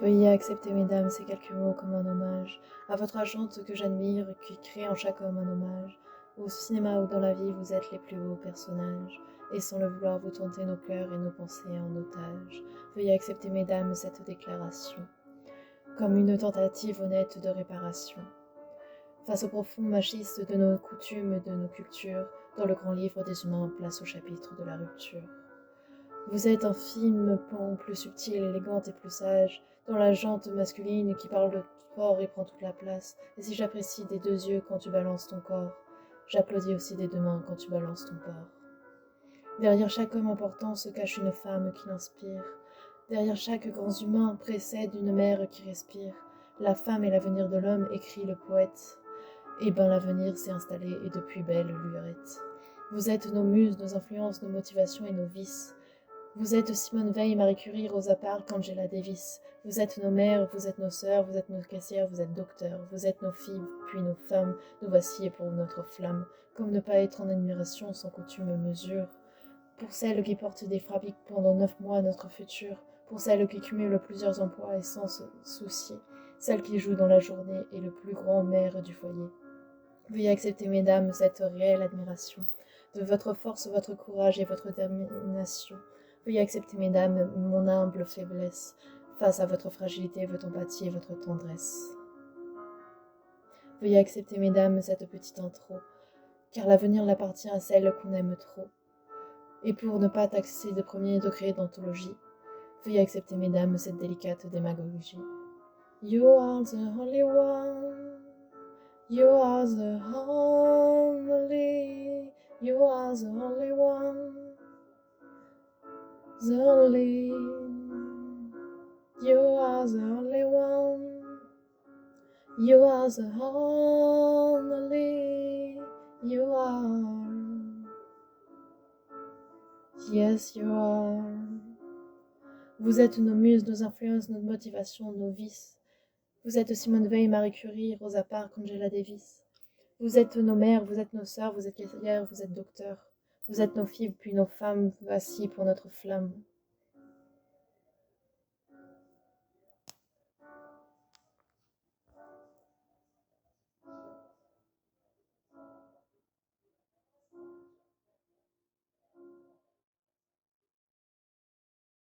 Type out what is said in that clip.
Veuillez accepter, mesdames, ces quelques mots comme un hommage à votre agente que j'admire, qui crée en chaque homme un hommage. Au cinéma ou dans la vie, vous êtes les plus beaux personnages, et sans le vouloir, vous tentez nos cœurs et nos pensées en otage. Veuillez accepter, mesdames, cette déclaration, comme une tentative honnête de réparation. Face au profond machiste de nos coutumes et de nos cultures, dans le grand livre des humains, place au chapitre de la rupture. Vous êtes un film plan plus subtil, élégante et plus sage, dans la jante masculine qui parle de sport et prend toute la place. Et si j'apprécie des 2 yeux quand tu balances ton corps, j'applaudis aussi des 2 mains quand tu balances ton porc. Derrière chaque homme important se cache une femme qui l'inspire. Derrière chaque grand humain précède une mère qui respire. La femme est l'avenir de l'homme, écrit le poète. Eh ben l'avenir s'est installé et depuis belle lurette. Vous êtes nos muses, nos influences, nos motivations et nos vices. Vous êtes Simone Veil, Marie Curie, Rosa Parks, Angela Davis. Vous êtes nos mères, vous êtes nos sœurs, vous êtes nos caissières, vous êtes docteurs. Vous êtes nos filles, puis nos femmes. Nous voici pour notre flamme. Comme ne pas être en admiration sans coutume mesure. Pour celles qui portent des fabriques pendant 9 mois notre futur. Pour celles qui cumulent plusieurs emplois et sans se soucier. Celles qui jouent dans la journée et le plus grand maire du foyer. Veuillez accepter, mesdames, cette réelle admiration de votre force, votre courage et votre détermination. Veuillez accepter, mesdames, mon humble faiblesse face à votre fragilité, votre empathie et votre tendresse. Veuillez accepter, mesdames, cette petite intro, car l'avenir n'appartient à celle qu'on aime trop. Et pour ne pas taxer de premier degré d'anthologie, veuillez accepter, mesdames, cette délicate démagogie. You are the only one. You are the only, you are the only one, the only, you are the only one, you are the only, you are, yes you are. Vous êtes nos muses, nos influences, nos motivations, nos vices. Vous êtes Simone Veil, Marie Curie, Rosa Parks, Angela Davis. Vous êtes nos mères, vous êtes nos sœurs, vous êtes caissières, vous êtes docteurs. Vous êtes nos filles, puis nos femmes, voici pour notre flamme.